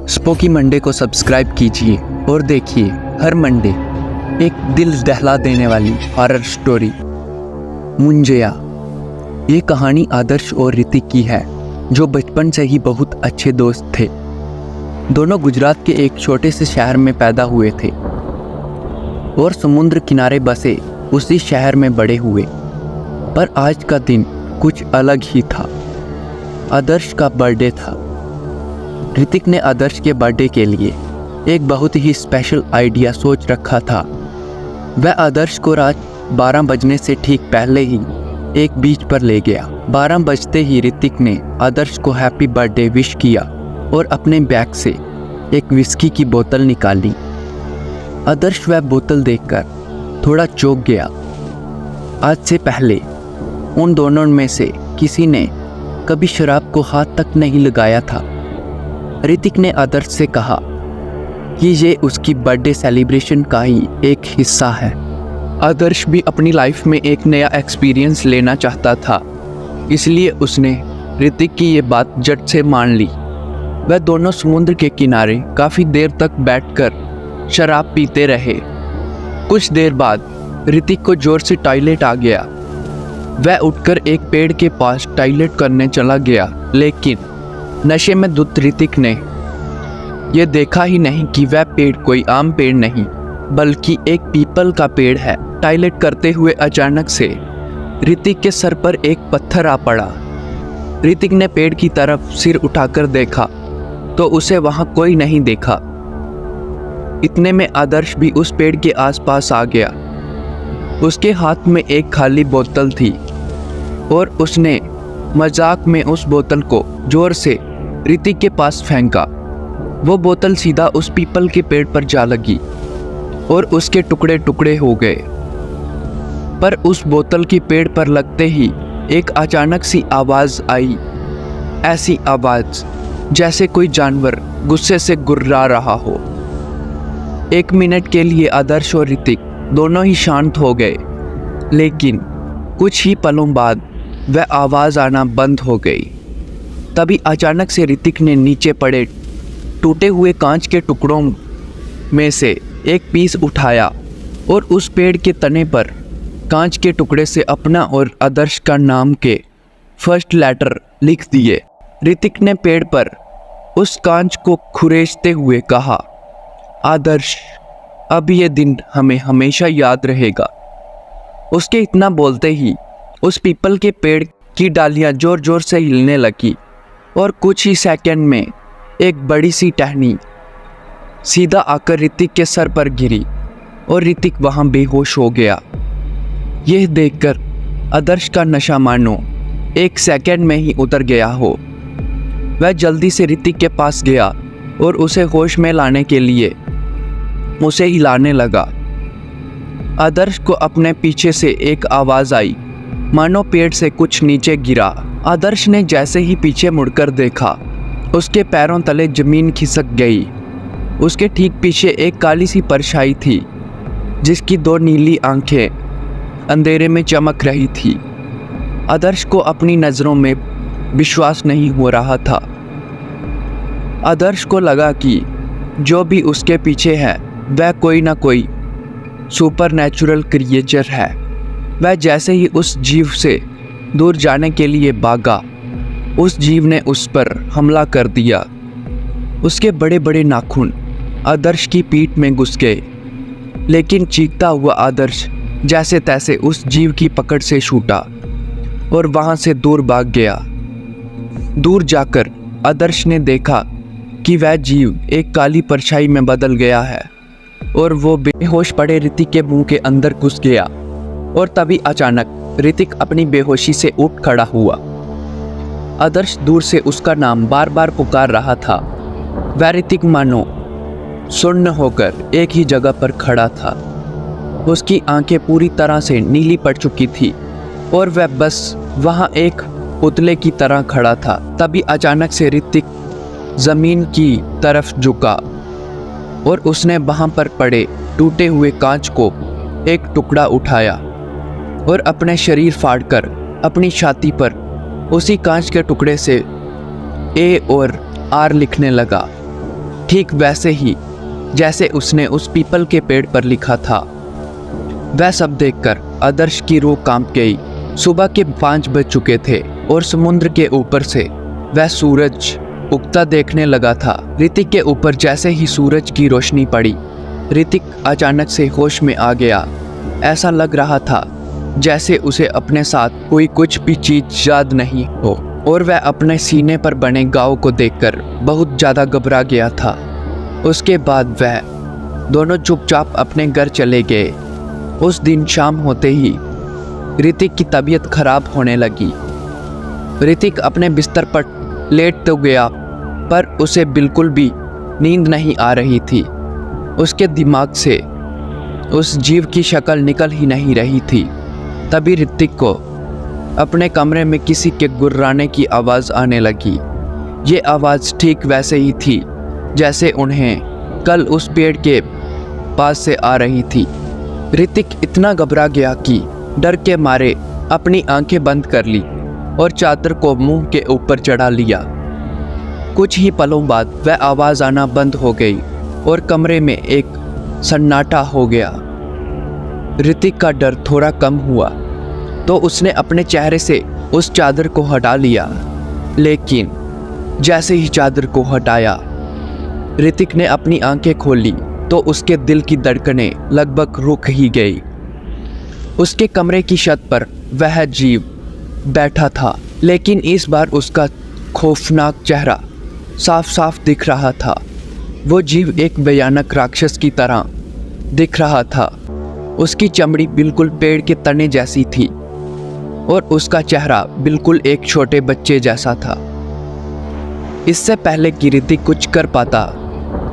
Spooky Monday को subscribe कीजिए और देखिए हर मंडे एक दिल दहला देने वाली हॉरर स्टोरी मुंजिया। ये कहानी आदर्श और ऋतिक की है, जो बचपन से ही बहुत अच्छे दोस्त थे। दोनों गुजरात के एक छोटे से शहर में पैदा हुए थे और समुद्र किनारे बसे उसी शहर में बड़े हुए। पर आज का दिन कुछ अलग ही था। आदर्श का बर्थडे था। ऋतिक ने आदर्श के बर्थडे के लिए एक बहुत ही स्पेशल आइडिया सोच रखा था। वह आदर्श को रात 12 बजने से ठीक पहले ही एक बीच पर ले गया। 12 बजते ही ऋतिक ने आदर्श को हैप्पी बर्थडे विश किया और अपने बैग से एक विस्की की बोतल निकाली। आदर्श वह बोतल देखकर थोड़ा चौंक गया। आज से पहले उन दोनों में से किसी ने कभी शराब को हाथ तक नहीं लगाया था। ऋतिक ने आदर्श से कहा कि ये उसकी बर्थडे सेलिब्रेशन का ही एक हिस्सा है। आदर्श भी अपनी लाइफ में एक नया एक्सपीरियंस लेना चाहता था, इसलिए उसने ऋतिक की ये बात झट से मान ली। वह दोनों समुद्र के किनारे काफ़ी देर तक बैठकर शराब पीते रहे। कुछ देर बाद ऋतिक को जोर से टॉयलेट आ गया। वह उठकर एक पेड़ के पास टॉयलेट करने चला गया, लेकिन नशे में धुत ऋतिक ने यह देखा ही नहीं कि वह पेड़ कोई आम पेड़ नहीं बल्कि एक पीपल का पेड़ है। टॉयलेट करते हुए अचानक से ऋतिक के सर पर एक पत्थर आ पड़ा। ऋतिक ने पेड़ की तरफ सिर उठाकर देखा तो उसे वहां कोई नहीं देखा। इतने में आदर्श भी उस पेड़ के आसपास आ गया। उसके हाथ में एक खाली बोतल थी और उसने मजाक में उस बोतल को जोर से ऋतिक के पास फेंका। वो बोतल सीधा उस पीपल के पेड़ पर जा लगी और उसके टुकड़े टुकड़े हो गए। पर उस बोतल की पेड़ पर लगते ही एक अचानक सी आवाज़ आई। ऐसी आवाज़ जैसे कोई जानवर गुस्से से गुर्रा रहा हो। 1 मिनट के लिए आदर्श और ऋतिक दोनों ही शांत हो गए, लेकिन कुछ ही पलों बाद वह आवाज़ आना बंद हो गई। तभी अचानक से ऋतिक ने नीचे पड़े टूटे हुए कांच के टुकड़ों में से एक पीस उठाया और उस पेड़ के तने पर कांच के टुकड़े से अपना और आदर्श का नाम के फर्स्ट लेटर लिख दिए। ऋतिक ने पेड़ पर उस कांच को खुरेचते हुए कहा, आदर्श, अब ये दिन हमें हमेशा याद रहेगा। उसके इतना बोलते ही उस पीपल के पेड़ की डालियां जोर जोर से हिलने लगी और कुछ ही सेकंड में एक बड़ी सी टहनी सीधा आकर ऋतिक के सर पर गिरी और ऋतिक वहां बेहोश हो गया। यह देखकर आदर्श का नशा मानो 1 सेकंड में ही उतर गया हो। वह जल्दी से ऋतिक के पास गया और उसे होश में लाने के लिए उसे हिलाने लगा। आदर्श को अपने पीछे से एक आवाज़ आई, मानो पेड़ से कुछ नीचे गिरा। आदर्श ने जैसे ही पीछे मुड़कर देखा, उसके पैरों तले जमीन खिसक गई। उसके ठीक पीछे एक काली सी परछाई थी, जिसकी 2 नीली आंखें अंधेरे में चमक रही थी। आदर्श को अपनी नज़रों में विश्वास नहीं हो रहा था। आदर्श को लगा कि जो भी उसके पीछे है वह कोई ना कोई सुपरनैचुरल क्रिएचर है। वह जैसे ही उस जीव से दूर जाने के लिए भागा, उस जीव ने उस पर हमला कर दिया। उसके बड़े बड़े नाखून आदर्श की पीठ में घुस गए, लेकिन चीखता हुआ आदर्श जैसे तैसे उस जीव की पकड़ से छूटा और वहां से दूर भाग गया। दूर जाकर आदर्श ने देखा कि वह जीव एक काली परछाई में बदल गया है और वो बेहोश पड़े ऋतिक के मुंह के अंदर घुस गया। और तभी अचानक ऋतिक अपनी बेहोशी से उठ खड़ा हुआ। आदर्श दूर से उसका नाम बार बार पुकार रहा था। वह ऋतिक मानो सुन्न होकर एक ही जगह पर खड़ा था। उसकी आंखें पूरी तरह से नीली पड़ चुकी थी और वह बस वहां एक पुतले की तरह खड़ा था। तभी अचानक से ऋतिक जमीन की तरफ झुका और उसने वहां पर पड़े टूटे हुए कांच को एक टुकड़ा उठाया और अपने शरीर फाड़कर अपनी छाती पर उसी कांच के टुकड़े से ए और आर लिखने लगा। ठीक वैसे ही जैसे उसने उस पीपल के पेड़ पर लिखा था। वह सब देखकर आदर्श की रूह कांप गई। सुबह के 5 बज चुके थे और समुद्र के ऊपर से वह सूरज उगता देखने लगा था। ऋतिक के ऊपर जैसे ही सूरज की रोशनी पड़ी, ऋतिक अचानक से होश में आ गया। ऐसा लग रहा था जैसे उसे अपने साथ कोई कुछ भी चीज याद नहीं हो, और वह अपने सीने पर बने घाव को देखकर बहुत ज़्यादा घबरा गया था। उसके बाद वह दोनों चुपचाप अपने घर चले गए। उस दिन शाम होते ही ऋतिक की तबीयत खराब होने लगी। ऋतिक अपने बिस्तर पर लेट तो गया, पर उसे बिल्कुल भी नींद नहीं आ रही थी। उसके दिमाग से उस जीव की शक्ल निकल ही नहीं रही थी। तभी ऋतिक को अपने कमरे में किसी के गुर्राने की आवाज़ आने लगी। ये आवाज़ ठीक वैसे ही थी जैसे उन्हें कल उस पेड़ के पास से आ रही थी। ऋतिक इतना घबरा गया कि डर के मारे अपनी आंखें बंद कर ली और चादर को मुंह के ऊपर चढ़ा लिया। कुछ ही पलों बाद वह आवाज़ आना बंद हो गई और कमरे में एक सन्नाटा हो गया। ऋतिक का डर थोड़ा कम हुआ तो उसने अपने चेहरे से उस चादर को हटा लिया, लेकिन जैसे ही चादर को हटाया ऋतिक ने अपनी आंखें खोली तो उसके दिल की धड़कनें लगभग रुक ही गई। उसके कमरे की छत पर वह जीव बैठा था, लेकिन इस बार उसका खौफनाक चेहरा साफ साफ दिख रहा था। वो जीव एक भयानक राक्षस की तरह दिख रहा था। उसकी चमड़ी बिल्कुल पेड़ के तने जैसी थी और उसका चेहरा बिल्कुल एक छोटे बच्चे जैसा था। इससे पहले कि ऋतिक कुछ कर पाता,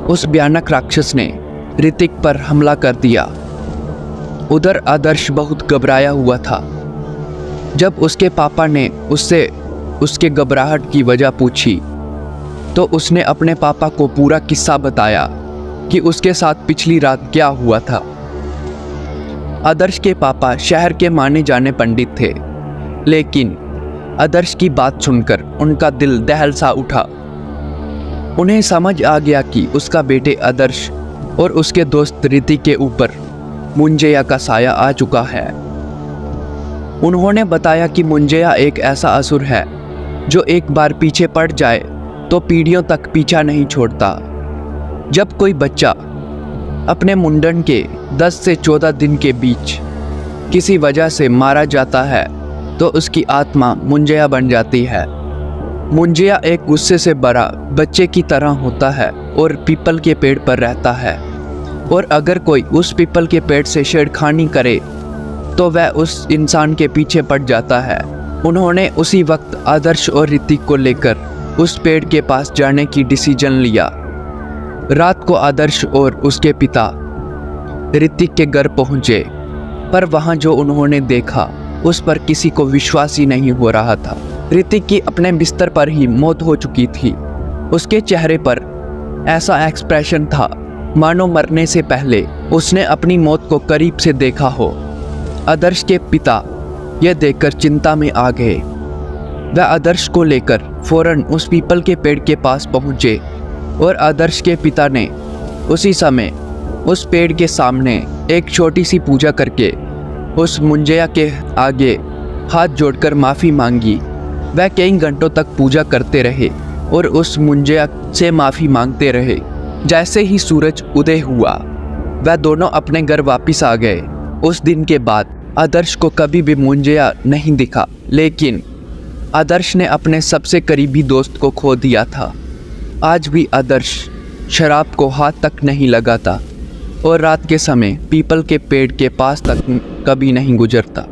उस भयानक राक्षस ने ऋतिक पर हमला कर दिया। उधर आदर्श बहुत घबराया हुआ था। जब उसके पापा ने उससे उसके घबराहट की वजह पूछी तो उसने अपने पापा को पूरा किस्सा बताया कि उसके साथ पिछली रात क्या हुआ था। आदर्श के पापा शहर के माने जाने पंडित थे, लेकिन आदर्श की बात सुनकर उनका दिल दहल सा उठा। उन्हें समझ आ गया कि उसका बेटे आदर्श और उसके दोस्त ऋतिक के ऊपर मुंजया का साया आ चुका है। उन्होंने बताया कि मुंजया एक ऐसा असुर है जो एक बार पीछे पड़ जाए तो पीढ़ियों तक पीछा नहीं छोड़ता। जब कोई बच्चा अपने मुंडन के 10 से 14 दिन के बीच किसी वजह से मारा जाता है तो उसकी आत्मा मुंजया बन जाती है। मुंजया एक गुस्से से भरा बच्चे की तरह होता है और पीपल के पेड़ पर रहता है, और अगर कोई उस पीपल के पेड़ से छेड़खानी करे तो वह उस इंसान के पीछे पड़ जाता है। उन्होंने उसी वक्त आदर्श और ऋतिक को लेकर उस पेड़ के पास जाने की डिसीजन लिया। रात को आदर्श और उसके पिता ऋतिक के घर पहुंचे, पर वहां जो उन्होंने देखा उस पर किसी को विश्वास ही नहीं हो रहा था। ऋतिक की अपने बिस्तर पर ही मौत हो चुकी थी। उसके चेहरे पर ऐसा एक्सप्रेशन था मानो मरने से पहले उसने अपनी मौत को करीब से देखा हो। आदर्श के पिता यह देखकर चिंता में आ गए। वह आदर्श को लेकर फौरन उस पीपल के पेड़ के पास पहुंचे और आदर्श के पिता ने उसी समय उस पेड़ के सामने एक छोटी सी पूजा करके उस मुंजया के आगे हाथ जोड़कर माफ़ी मांगी। वह कई घंटों तक पूजा करते रहे और उस मुंजया से माफ़ी मांगते रहे। जैसे ही सूरज उदय हुआ वह दोनों अपने घर वापस आ गए। उस दिन के बाद आदर्श को कभी भी मुंजया नहीं दिखा, लेकिन आदर्श ने अपने सबसे करीबी दोस्त को खो दिया था। आज भी आदर्श शराब को हाथ तक नहीं लगाता और रात के समय पीपल के पेड़ के पास तक कभी नहीं गुजरता।